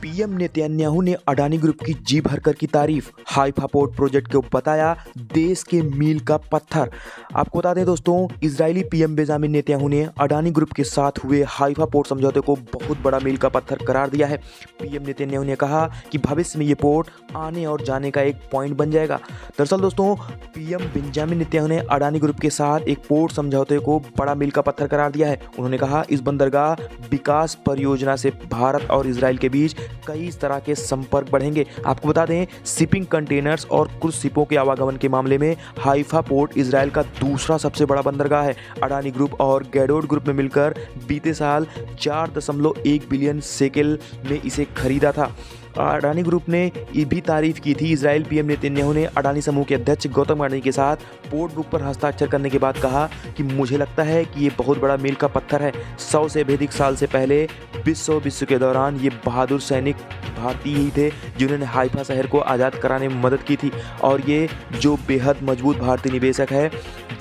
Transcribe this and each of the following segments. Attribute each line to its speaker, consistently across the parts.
Speaker 1: PM Netanyahu ने Adani group की जी भरकर की तारीफ। हाइफा पोर्ट प्रोजेक्ट को बताया देश के मील का पत्थर। आपको बता दें दोस्तों, इजरायली पीएम बेंजामिन नेतन्याहू ने अडानी ग्रुप के साथ हुए हाइफा पोर्ट समझौते को बहुत बड़ा मील का पत्थर करार दिया है। पीएम नेतन्याहू ने कहा कि भविष्य में ये पोर्ट आने और जाने का एक पॉइंट बन जाएगा। दरअसल दोस्तों, पीएम बेंजामिन नेतन्याहू ने अडानी ग्रुप के साथ एक पोर्ट समझौते को बड़ा मील का पत्थर करार दिया है। उन्होंने कहा इस बंदरगाह विकास परियोजना से भारत और इजराइल के बीच कई तरह के संपर्क बढ़ेंगे। आपको बता दें, शिपिंग कंटेनर्स और क्रूज शिपों के आवागमन के मामले में हाइफा पोर्ट इजराइल का दूसरा सबसे बड़ा बंदरगाह है। अडानी ग्रुप और गैडोट ग्रुप में मिलकर बीते साल 4.1 बिलियन शेकेल में इसे खरीदा था। अडानी ग्रुप ने ये भी तारीफ की थी। इजराइल पीएम नेतन्याहू ने अडानी समूह के अध्यक्ष गौतम अडानी के साथ पोर्ट बुक पर हस्ताक्षर करने के बाद कहा कि मुझे लगता है कि ये बहुत बड़ा मील का पत्थर है। 100 से भी अधिक साल से पहले विश्व के दौरान ये बहादुर सैनिक भारतीय ही थे जिन्होंने हाइफा शहर को आज़ाद कराने में मदद की थी, और ये जो बेहद मजबूत भारतीय निवेशक है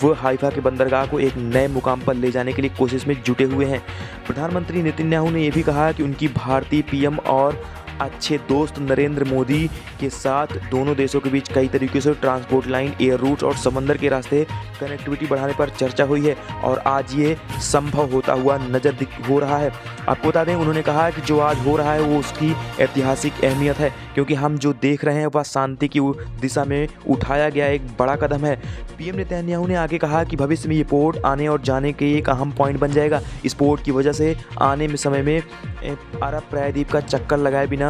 Speaker 1: वो हाइफा के बंदरगाह को एक नए मुकाम पर ले जाने के लिए कोशिश में जुटे हुए हैं। प्रधानमंत्री नेतन्याहू ने यह भी कहा कि उनकी भारतीय पीएम और अच्छे दोस्त नरेंद्र मोदी के साथ दोनों देशों के बीच कई तरीके से ट्रांसपोर्ट लाइन, एयर रूट और समंदर के रास्ते कनेक्टिविटी बढ़ाने पर चर्चा हुई है, और आज ये संभव होता हुआ नजर हो रहा है। आपको बता दें, उन्होंने कहा कि जो आज हो रहा है वो उसकी ऐतिहासिक अहमियत है, क्योंकि हम जो देख रहे हैं वह शांति की दिशा में उठाया गया एक बड़ा कदम है। पीएम नेतन्याहू ने आगे कहा कि भविष्य में ये पोर्ट आने और जाने के एक अहम पॉइंट बन जाएगा। इस पोर्ट की वजह से आने में समय में अरब प्रायद्वीप का चक्कर लगाए बिना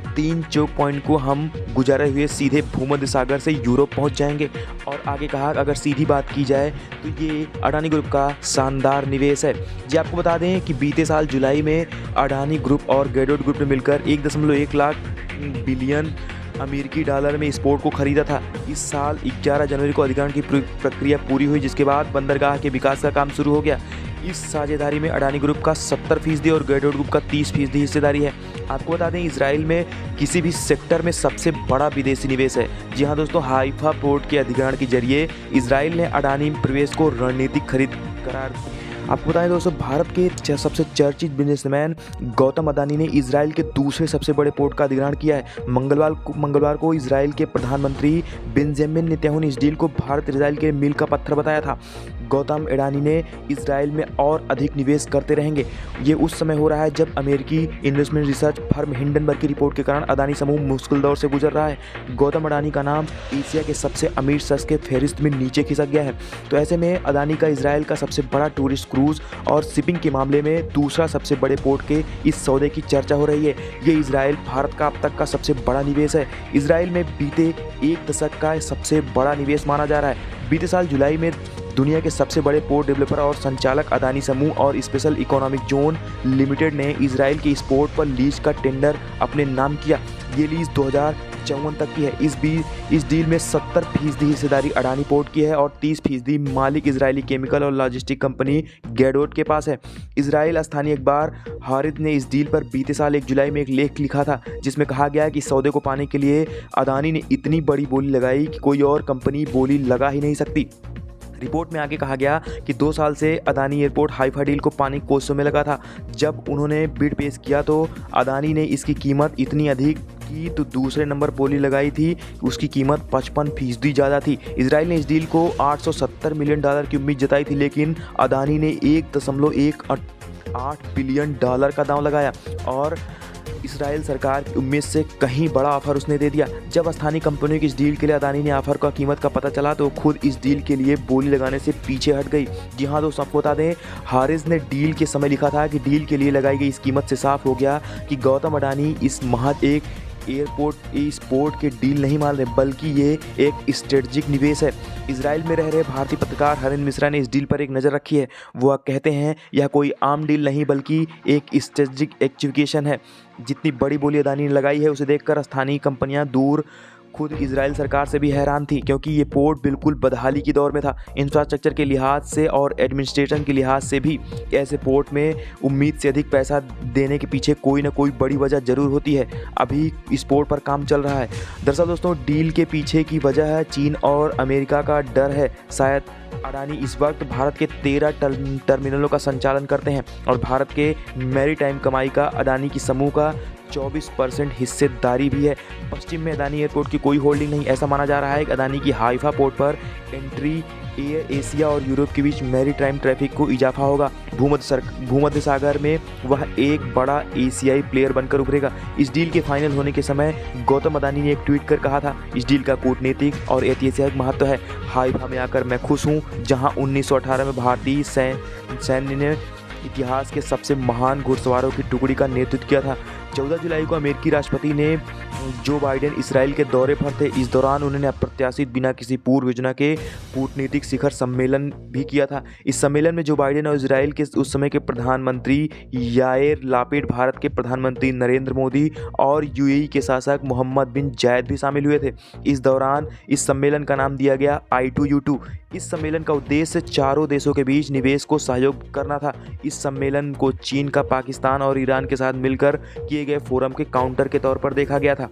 Speaker 1: 3 चोक पॉइंट को हम गुजारे हुए सीधे भूमध्य सागर से यूरोप पहुंच जाएंगे। और आगे कहा अगर सीधी बात की जाए तो ये अडानी ग्रुप का शानदार निवेश है। जी आपको बता दें कि बीते साल जुलाई में अडानी ग्रुप और गैडोट ग्रुप ने मिलकर 1.1 लाख बिलियन अमेरिकी डॉलर में इस पोर्ट को खरीदा था। इस साल 11 जनवरी को अधिग्रहण की प्रक्रिया पूरी हुई, जिसके बाद बंदरगाह के विकास का काम शुरू हो गया। इस साझेदारी में अडानी ग्रुप का 70% और गैडोट ग्रुप का 30% हिस्सेदारी है। आपको बता दें, इजराइल में किसी भी सेक्टर में सबसे बड़ा विदेशी निवेश है। जी हाँ दोस्तों, हाइफा पोर्ट के अधिग्रहण के जरिए इजराइल ने अडानी प्रवेश को रणनीतिक खरीद करार। आपको बताएं दोस्तों, भारत के सबसे चर्चित बिजनेसमैन गौतम अडानी ने इजराइल के दूसरे सबसे बड़े पोर्ट का अधिग्रहण किया है। मंगलवार को इजराइल के प्रधानमंत्री बेंजामिन नेतन्याहू ने इस डील को भारत इजराइल के मील का पत्थर बताया था। गौतम अडानी ने इजराइल में और अधिक निवेश करते रहेंगे। ये उस समय हो रहा है जब अमेरिकी इन्वेस्टमेंट रिसर्च फर्म हिंडनबर्ग की रिपोर्ट के कारण अडानी समूह मुश्किल दौर से गुजर रहा है। गौतम अडानी का नाम एशिया के सबसे अमीर शख्स के फहरिस्त में नीचे खिसक गया है। तो ऐसे में अडानी का इजराइल का सबसे बड़ा टूरिस्ट क्रूज और शिपिंग के मामले में दूसरा सबसे बड़े पोर्ट के इस सौदे की चर्चा हो रही है। ये इजराइल भारत का अब तक का सबसे बड़ा निवेश है। इजराइल में बीते 1 दशक का सबसे बड़ा निवेश माना जा रहा है। बीते साल जुलाई में दुनिया के सबसे बड़े पोर्ट डेवलपर और संचालक अडानी समूह और स्पेशल इकोनॉमिक जोन लिमिटेड ने इजराइल के इस पोर्ट पर लीज का टेंडर अपने नाम किया। ये लीज 2054 तक की है। इस डील में 70% हिस्सेदारी अडानी पोर्ट की है और 30% मालिक इजरायली केमिकल और लॉजिस्टिक कंपनी गैडोट के पास है। इजराइल स्थानीय अखबार हारित ने इस डील पर बीते साल 1 जुलाई में एक लेख लिखा था, जिसमें कहा गया कि सौदे को पाने के लिए अडानी ने इतनी बड़ी बोली लगाई कि कोई और कंपनी बोली लगा ही नहीं सकती। रिपोर्ट में आगे कहा गया कि 2 साल से अडानी एयरपोर्ट हाइफा डील को पाने की कोशिशों में लगा था। जब उन्होंने बिड पेश किया तो अडानी ने इसकी कीमत इतनी अधिक की तो दूसरे नंबर बोली लगाई थी, उसकी कीमत 55% ज़्यादा थी। इजराइल ने इस डील को $870 मिलियन की उम्मीद जताई थी, लेकिन अडानी ने $1.18 बिलियन का दांव लगाया और इजराइल सरकार की उम्मीद से कहीं बड़ा ऑफर उसने दे दिया। जब स्थानीय कंपनियों की इस डील के लिए अडानी ने ऑफर का कीमत का पता चला तो खुद इस डील के लिए बोली लगाने से पीछे हट गई। जी हाँ दोस्तों, आपको बता दें, हारिस ने डील के समय लिखा था कि डील के लिए लगाई गई इस कीमत से साफ हो गया कि गौतम अडानी इस महज एक इस पोर्ट के डील नहीं मान रहे, बल्कि ये एक स्ट्रेटजिक निवेश है। इजराइल में रह रहे भारतीय पत्रकार हरेंद्र मिश्रा ने इस डील पर एक नज़र रखी है। वह कहते हैं यह कोई आम डील नहीं बल्कि एक स्ट्रेटजिक एक्विजिशन है। जितनी बड़ी बोली अडानी ने लगाई है उसे देखकर स्थानीय कंपनियां दूर खुद इजराइल सरकार से भी हैरान थी, क्योंकि ये पोर्ट बिल्कुल बदहाली की दौर में था। इंफ्रास्ट्रक्चर के लिहाज से और एडमिनिस्ट्रेशन के लिहाज से भी ऐसे पोर्ट में उम्मीद से अधिक पैसा देने के पीछे कोई ना कोई बड़ी वजह जरूर होती है। अभी इस पोर्ट पर काम चल रहा है। दरअसल दोस्तों, डील के पीछे की वजह है चीन और अमेरिका का डर है। शायद अडानी इस वक्त भारत के 13 टर्मिनलों का संचालन करते हैं और भारत के मैरीटाइम कमाई का अडानी की समूह का 24% हिस्सेदारी भी है। पश्चिम में अडानी एयरपोर्ट की कोई होल्डिंग नहीं। ऐसा माना जा रहा है कि अडानी की हाइफा पोर्ट पर एंट्री एशिया और यूरोप के बीच मैरीटाइम ट्रैफिक को इजाफा होगा। भूमध्य सागर में वह एक बड़ा एशियाई प्लेयर बनकर उभरेगा। इस डील के फाइनल होने के समय गौतम अडानी ने एक ट्वीट कर कहा था, इस डील का कूटनीतिक और ऐतिहासिक महत्व है। हाइफा में आकर मैं खुश हूँ, जहाँ 1918 में भारतीय सैन्य ने इतिहास के सबसे महान घुड़सवारों की टुकड़ी का नेतृत्व किया था। 14 जुलाई को अमेरिकी राष्ट्रपति ने जो बाइडेन इसराइल के दौरे पर थे। इस दौरान उन्होंने अप्रत्याशित बिना किसी पूर्व योजना के कूटनीतिक शिखर सम्मेलन भी किया था। इस सम्मेलन में जो बाइडेन और इसराइल के उस समय के प्रधानमंत्री याइर लैपिड, भारत के प्रधानमंत्री नरेंद्र मोदी और यूएई के शासक मोहम्मद बिन जायद भी शामिल हुए थे। इस दौरान इस सम्मेलन का नाम दिया गया I2U2। इस सम्मेलन का उद्देश्य चारों देशों के बीच निवेश को सहयोग करना था। इस सम्मेलन को चीन का पाकिस्तान और ईरान के साथ मिलकर किए गए फोरम के काउंटर के तौर पर देखा गया था।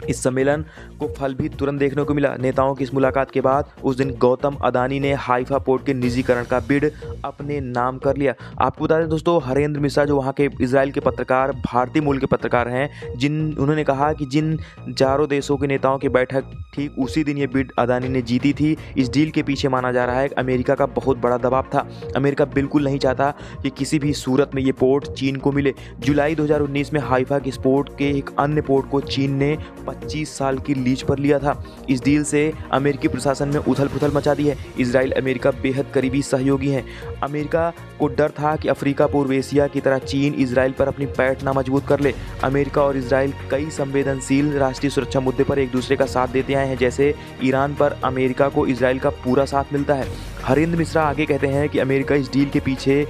Speaker 1: इस सम्मेलन को फल भी तुरंत देखने को मिला। नेताओं की इस मुलाकात के बाद उस दिन गौतम अडानी ने हाइफा पोर्ट के निजीकरण का बिड अपने नाम कर लिया। आपको बता दें दोस्तों, हरेंद्र मिश्रा जो वहाँ के इजराइल के पत्रकार, भारतीय मूल के पत्रकार हैं, उन्होंने कहा कि जिन चारों देशों के नेताओं की बैठक ठीक उसी दिन ये बिड अडानी ने जीती थी। इस डील के पीछे माना जा रहा है कि अमेरिका का बहुत बड़ा दबाव था। अमेरिका बिल्कुल नहीं चाहता कि किसी भी सूरत में ये पोर्ट चीन को मिले। जुलाई 2019 में हाइफा के इस पोर्ट के एक अन्य पोर्ट को चीन ने 25 साल की लीज पर लिया था। इस डील से अमेरिकी प्रशासन में उथल पुथल मचा दी है। इजराइल अमेरिका बेहद करीबी सहयोगी हैं। अमेरिका को डर था कि अफ्रीका, पूर्व एशिया की तरह चीन इजराइल पर अपनी पैठ ना मजबूत कर ले। अमेरिका और इजराइल कई संवेदनशील राष्ट्रीय सुरक्षा मुद्दे पर एक दूसरे का साथ देते आए हैं। जैसे ईरान पर अमेरिका को इजराइल का पूरा साथ मिलता है। हरेंद्र मिश्रा आगे कहते हैं कि अमेरिका इस डील के पीछे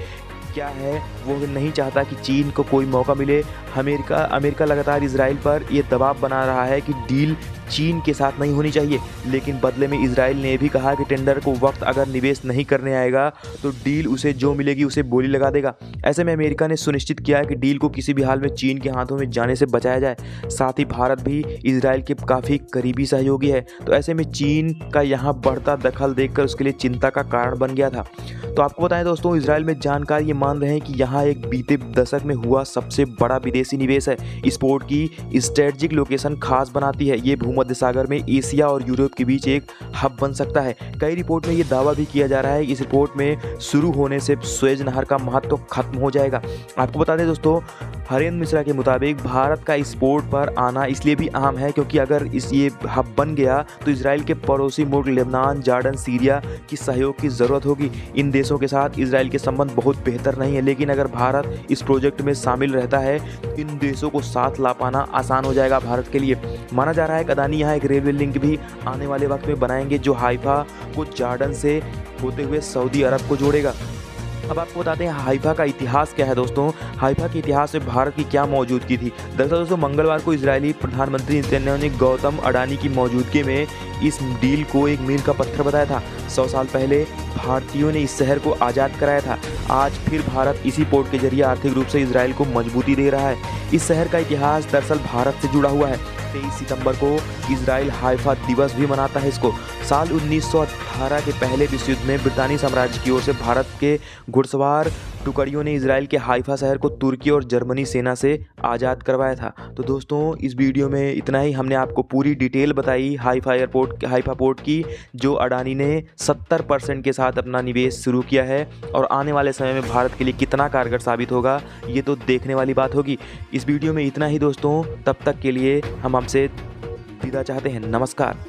Speaker 1: क्या है, वो नहीं चाहता कि चीन को कोई मौका मिले। अमेरिका लगातार इजराइल पर यह दबाव बना रहा है कि डील चीन के साथ नहीं होनी चाहिए, लेकिन बदले में इजराइल ने भी कहा कि टेंडर को वक्त अगर निवेश नहीं करने आएगा तो डील उसे जो मिलेगी उसे बोली लगा देगा। ऐसे में अमेरिका ने सुनिश्चित किया कि डील को किसी भी हाल में चीन के हाथों में जाने से बचाया जाए। साथ ही भारत भी इजराइल के काफ़ी करीबी सहयोगी है, तो ऐसे में चीन का यहाँ बढ़ता दखल देखकर उसके लिए चिंता का कारण बन गया था। तो आपको बताएं दोस्तों, इजराइल में जानकार ये मान रहे हैं कि यहाँ एक बीते दशक में हुआ सबसे बड़ा विदेशी निवेश है। इस पोर्ट की स्ट्रेटजिक लोकेशन खास बनाती है। ये भूमध्य सागर में एशिया और यूरोप के बीच एक हब बन सकता है। कई रिपोर्ट में ये दावा भी किया जा रहा है कि इस रिपोर्ट में शुरू होने से सुएज नहर का महत्व खत्म हो जाएगा। आपको बता दें दोस्तों, हरेंद्र मिश्रा के मुताबिक भारत का इस पोर्ट पर आना इसलिए भी अहम है क्योंकि अगर ये हब बन गया तो इजराइल के पड़ोसी मुल्क लेबनान, जॉर्डन, सीरिया की सहयोग की ज़रूरत होगी। इन देशों के साथ इजराइल के संबंध बहुत बेहतर नहीं है, लेकिन अगर भारत इस प्रोजेक्ट में शामिल रहता है तो इन देशों को साथ ला पाना आसान हो जाएगा भारत के लिए। माना जा रहा है कि अडानी यहाँ एक रेलवे लिंक भी आने वाले वक्त में बनाएंगे जो हाइफा को जॉर्डन से होते हुए सऊदी अरब को जोड़ेगा। अब आपको बताते हैं हाइफा का इतिहास क्या है दोस्तों। हाइफा के इतिहास में भारत की क्या मौजूदगी थी। दरअसल दोस्तों, मंगलवार को इजरायली प्रधानमंत्री नेतन्याहू ने गौतम अडानी की मौजूदगी में इस डील को एक मील का पत्थर बताया था। 100 साल पहले भारतीयों ने इस शहर को आज़ाद कराया था। आज फिर भारत इसी पोर्ट के जरिए आर्थिक रूप से इजराइल को मजबूती दे रहा है। इस शहर का इतिहास दरअसल भारत से जुड़ा हुआ है। 23 सितंबर को इजराइल हाइफा दिवस भी मनाता है इसको। साल 1918 के पहले विश्व युद्ध में ब्रितानी साम्राज्य की ओर से भारत के घुड़सवार टुकड़ियों ने इजराइल के हाइफा शहर को तुर्की और जर्मनी सेना से आज़ाद करवाया था। तो दोस्तों, इस वीडियो में इतना ही। हमने आपको पूरी डिटेल बताई हाइफा पोर्ट की, जो अडानी ने 70% के साथ अपना निवेश शुरू किया है और आने वाले समय में भारत के लिए कितना कारगर साबित होगा ये तो देखने वाली बात होगी। इस वीडियो में इतना ही दोस्तों, तब तक के लिए हम आपसे विदा चाहते हैं। नमस्कार।